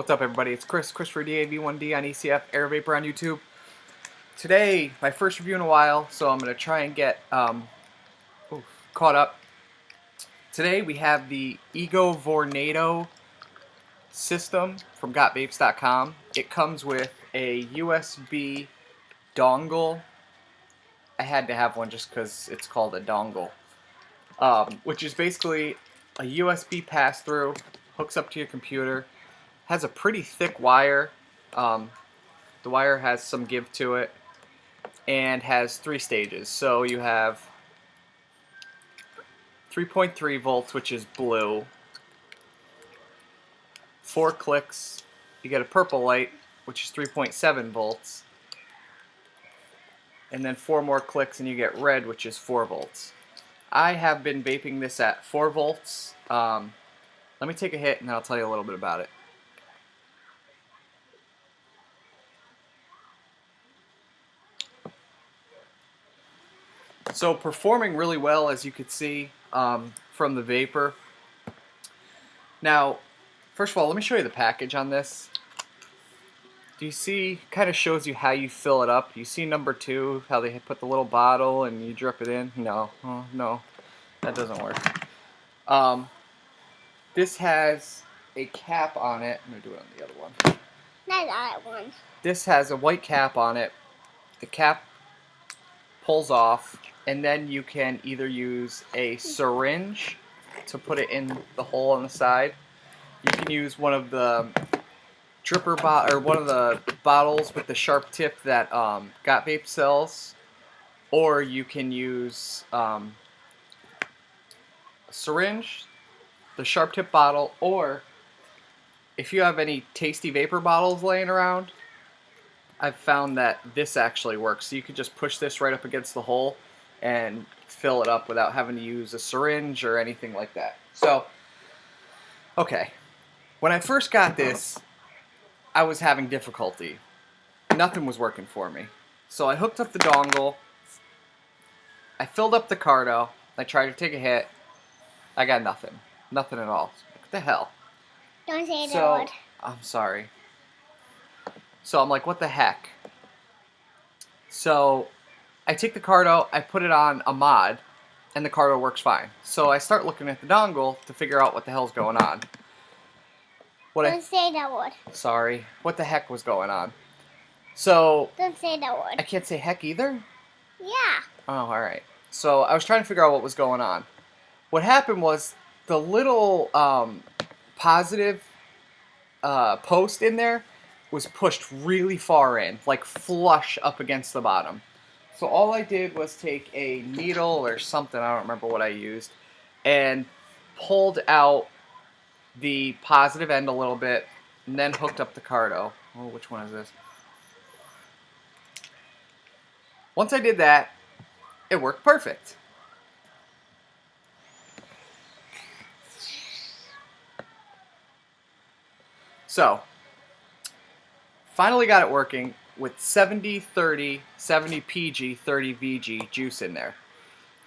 What's up, everybody? It's Christopher DAV1D on ECF Air Vapor on YouTube. Today, my first review in a while, so I'm going to try and get caught up. Today, we have the Vornado system from gotvapes.com. It comes with a USB dongle. I had to have one just because it's called a dongle, which is basically a USB pass-through, hooks up to your computer. Has a pretty thick wire. The wire has some give to it and has 3 stages. So you have 3.3 volts, which is blue, 4 clicks, you get a purple light, which is 3.7 volts, and then 4 more clicks and you get red, which is 4 volts. I have been vaping this at 4 volts. Let me take a hit and then I'll tell you a little bit about it. So performing really well, as you could see from the vapor. Now, first of all, let me show you the package on this. Do you see, kind of shows you how you fill it up. You see number 2, how they put the little bottle and you drip it in? No, no, that doesn't work. This has a cap on it. I'm going to do it on the other one. Not that one. This has a white cap on it. The cap pulls off, and then you can either use a syringe to put it in the hole on the side. You can use one of the one of the bottles with the sharp tip that Got Vape sells, or you can use a syringe, the sharp tip bottle, or if you have any tasty vapor bottles laying around, I've found that this actually works. So you could just push this right up against the hole and fill it up without having to use a syringe or anything like that. So, okay. When I first got this, I was having difficulty. Nothing was working for me. So I hooked up the dongle. I filled up the carto. I tried to take a hit. I got nothing. Nothing at all. What the hell? Don't say that word. I'm sorry. So I'm like, what the heck? So I take the carto, I put it on a mod, and the carto works fine. So I start looking at the dongle to figure out what the hell's going on. Don't say that word. Sorry. What the heck was going on? So Don't say that word. I can't say heck either? Yeah. Oh, alright. So I was trying to figure out what was going on. What happened was the little positive post in there was pushed really far in, like flush up against the bottom. So all I did was take a needle or something, I don't remember what I used, and pulled out the positive end a little bit, and then hooked up the carto. Oh, which one is this? Once I did that, it worked perfect. So, finally got it working with 70-30, 70 PG, 30 VG juice in there.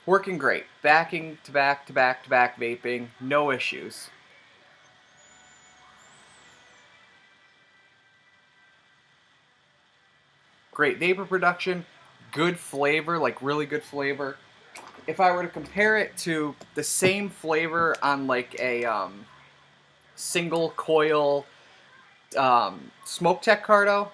Working great. Backing to back to back to back vaping, no issues. Great vapor production, good flavor, like really good flavor. If I were to compare it to the same flavor on like a single coil Smoke Tech carto,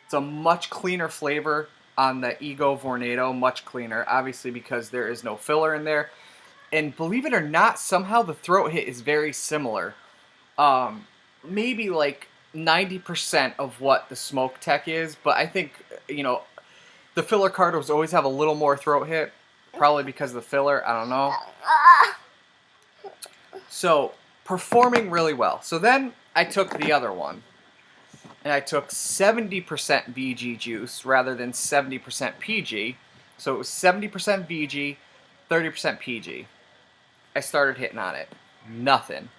it's a much cleaner flavor on the Vornado, much cleaner, obviously because there is no filler in there. And believe it or not, somehow the throat hit is very similar. Maybe like 90% of what the Smoke Tech is, but I think, you know, the filler cartos always have a little more throat hit, probably because of the filler, I don't know. So, performing really well. So then I took the other one, and I took 70% VG juice rather than 70% PG. So it was 70% VG, 30% PG. I started hitting on it. Nothing.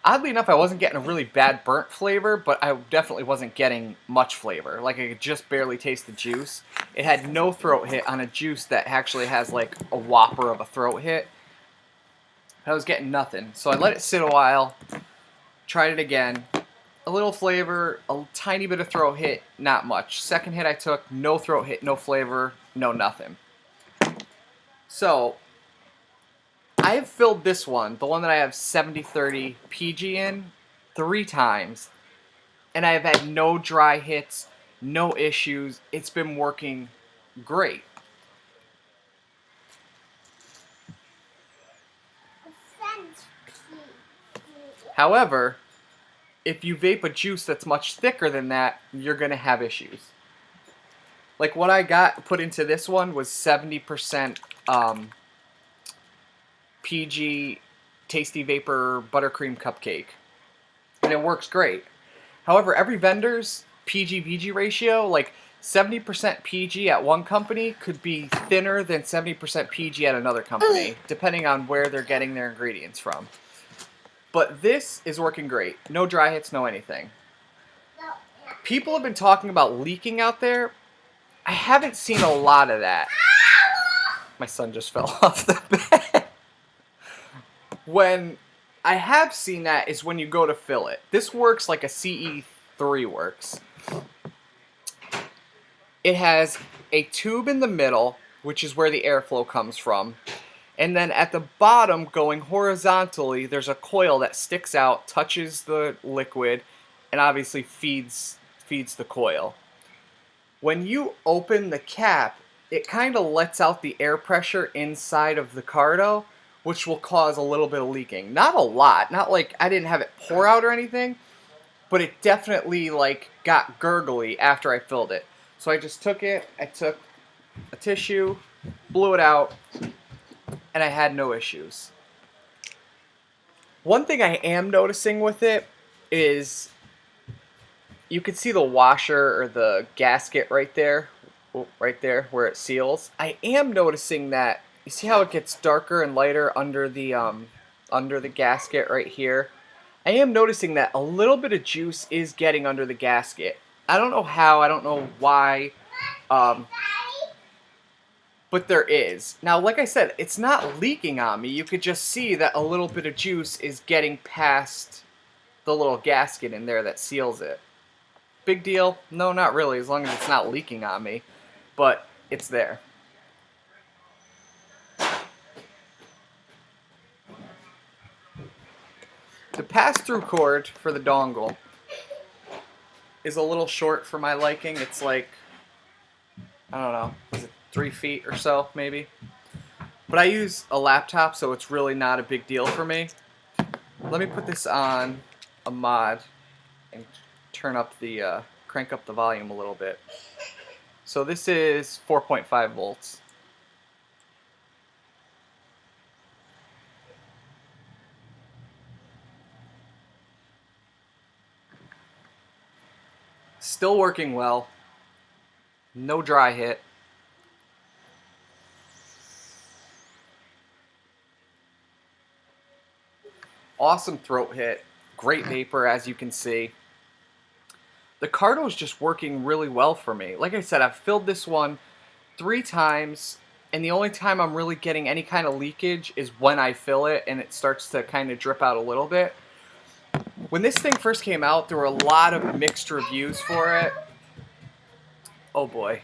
Oddly enough, I wasn't getting a really bad burnt flavor, but I definitely wasn't getting much flavor. Like, I could just barely taste the juice. It had no throat hit on a juice that actually has, like, a whopper of a throat hit. I was getting nothing. So I let it sit a while, tried it again. A little flavor, a tiny bit of throat hit, not much. Second hit I took, no throat hit, no flavor, no nothing. So I've filled this one, the one that I have 70/30 PG in, 3 times. And I have had no dry hits, no issues. It's been working great. However, if you vape a juice that's much thicker than that, you're going to have issues. Like what I got put into this one was 70% PG Tasty Vapor Buttercream Cupcake. And it works great. However, every vendor's PG-VG ratio, like 70% PG at one company could be thinner than 70% PG at another company, depending on where they're getting their ingredients from. But this is working great. No dry hits, no anything. People have been talking about leaking out there. I haven't seen a lot of that. My son just fell off the bed. When I have seen that is when you go to fill it. This works like a CE3 works. It has a tube in the middle, which is where the airflow comes from. And then at the bottom, going horizontally, there's a coil that sticks out, touches the liquid, and obviously feeds the coil. When you open the cap, it kind of lets out the air pressure inside of the carto, which will cause a little bit of leaking. Not a lot, not like I didn't have it pour out or anything, but it definitely like got gurgly after I filled it. So I just took it, I took a tissue, blew it out, and I had no issues. One thing I am noticing with it is you can see the washer or the gasket right there where it seals. I am noticing that, you see how it gets darker and lighter under the gasket right here? I am noticing that a little bit of juice is getting under the gasket. I don't know how, I don't know why, but there is. Now, like I said, it's not leaking on me. You could just see that a little bit of juice is getting past the little gasket in there that seals it. Big deal? No, not really, as long as it's not leaking on me. But it's there. The pass-through cord for the dongle is a little short for my liking. It's like, I don't know, is it 3 feet or so, maybe? But I use a laptop, so it's really not a big deal for me. Let me put this on a mod and turn up the, crank up the volume a little bit. So this is 4.5 volts. Still working well. No dry hit. Awesome throat hit. Great vapor, as you can see. The carto is just working really well for me. Like I said, I've filled this one 3 times, and the only time I'm really getting any kind of leakage is when I fill it and it starts to kind of drip out a little bit. When this thing first came out, there were a lot of mixed reviews for it. Oh boy,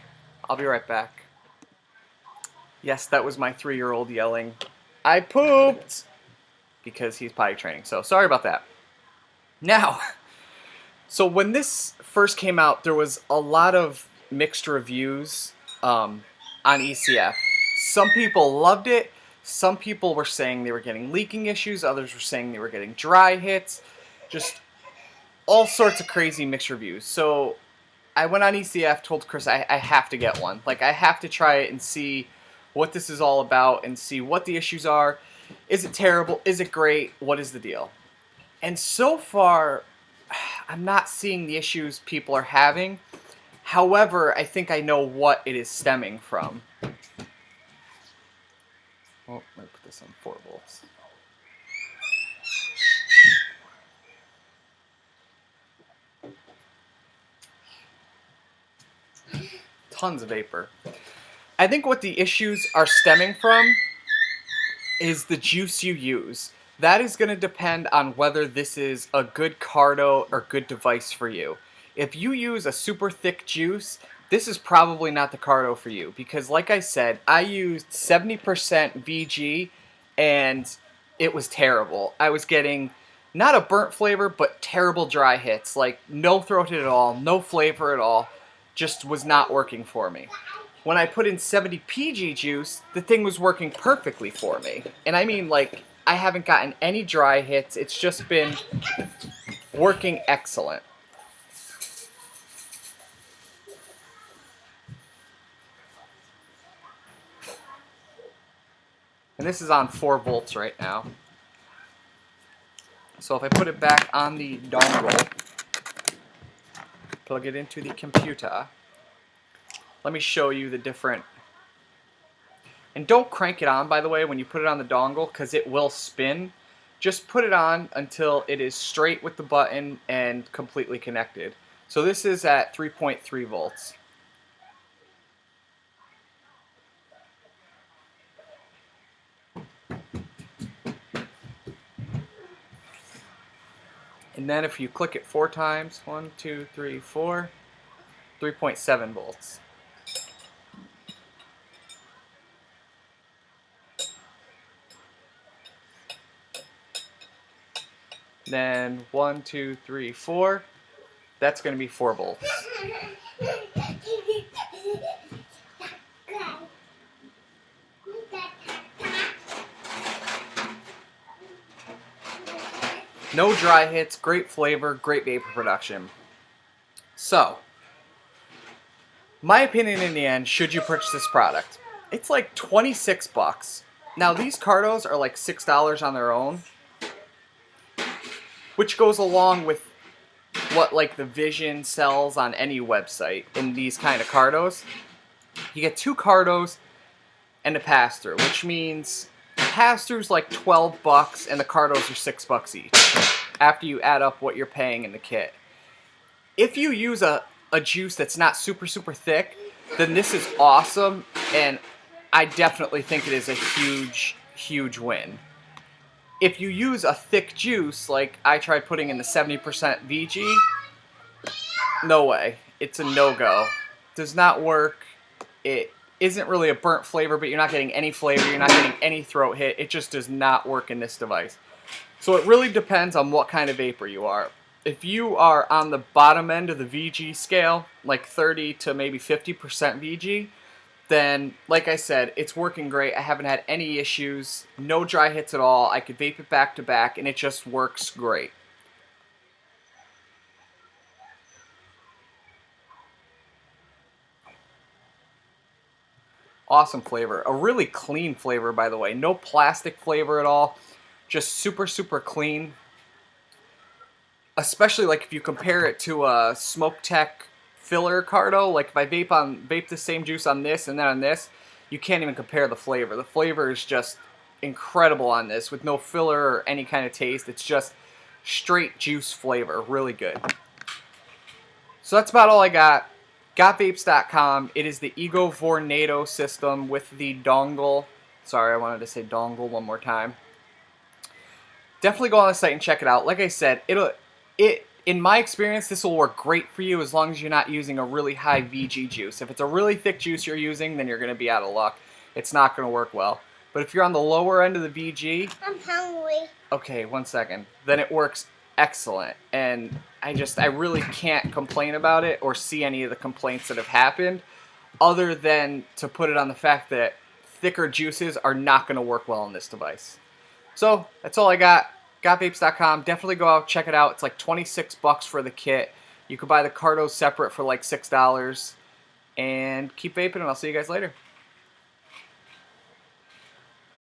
I'll be right back. Yes, that was my 3-year-old yelling, "I pooped!" because he's potty training, so sorry about that. Now, so when this first came out, there was a lot of mixed reviews on ECF. Some people loved it. Some people were saying they were getting leaking issues. Others were saying they were getting dry hits. Just all sorts of crazy mixed reviews. So I went on ECF, told Chris I have to get one. Like, I have to try it and see what this is all about and see what the issues are. Is it terrible? Is it great? What is the deal? And so far, I'm not seeing the issues people are having. However, I think I know what it is stemming from. Oh, let me put this on 4 volts. Tons of vapor. I think what the issues are stemming from is the juice you use. That is going to depend on whether this is a good carto or good device for you. If you use a super thick juice, this is probably not the carto for you, because like I said, I used 70% VG and it was terrible. I was getting not a burnt flavor, but terrible dry hits, like no throat hit at all, no flavor at all. Just was not working for me. When I put in 70 PG juice, the thing was working perfectly for me. And I mean, like, I haven't gotten any dry hits. It's just been working excellent. And this is on 4 volts right now. So if I put it back on the dongle, plug it into the computer, let me show you the different. And don't crank it on, by the way, when you put it on the dongle, because it will spin. Just put it on until it is straight with the button and completely connected. So this is at 3.3 volts. And then if you click it 4 times, 1, 2, 3, 4, 3.7 volts. Then 1, 2, 3, 4. That's going to be 4 volts. No dry hits, great flavor, great vapor production. So, my opinion in the end, should you purchase this product? It's like 26 bucks. Now these cartos are like $6 on their own, which goes along with what like the Vision sells on any website in these kind of cartos. You get 2 cartos and a pass-through, which means pass-through's like 12 bucks and the cartos are 6 bucks each after you add up what you're paying in the kit. If you use a juice that's not super thick, then this is awesome, and I definitely think it is a huge win. If you use a thick juice, like I tried putting in the 70% VG, no way. It's a no-go. Does not work. It isn't really a burnt flavor, but you're not getting any flavor. You're not getting any throat hit. It just does not work in this device. So it really depends on what kind of vapor you are. If you are on the bottom end of the VG scale, like 30 to maybe 50% VG, then, like I said, it's working great. I haven't had any issues, no dry hits at all. I could vape it back to back, and it just works great. Awesome flavor. A really clean flavor, by the way. No plastic flavor at all. Just super clean. Especially like if you compare it to a Smoke Tech filler carto. Like if I vape the same juice on this and then on this, you can't even compare the flavor. The flavor is just incredible on this with no filler or any kind of taste. It's just straight juice flavor. Really good. So that's about all I got. GotVapes.com. It is the Ego Vornado system with the dongle. Sorry, I wanted to say dongle one more time. Definitely go on the site and check it out. Like I said, in my experience, this will work great for you as long as you're not using a really high VG juice. If it's a really thick juice you're using, then you're going to be out of luck. It's not going to work well. But if you're on the lower end of the VG... I'm hungry. Okay, 1 second. Then it works excellent. And I really can't complain about it or see any of the complaints that have happened, other than to put it on the fact that thicker juices are not going to work well on this device. So, that's all I got. GotVapes.com. Definitely go out, check it out. It's like 26 bucks for the kit. You could buy the cartos separate for like $6. And keep vaping, and I'll see you guys later.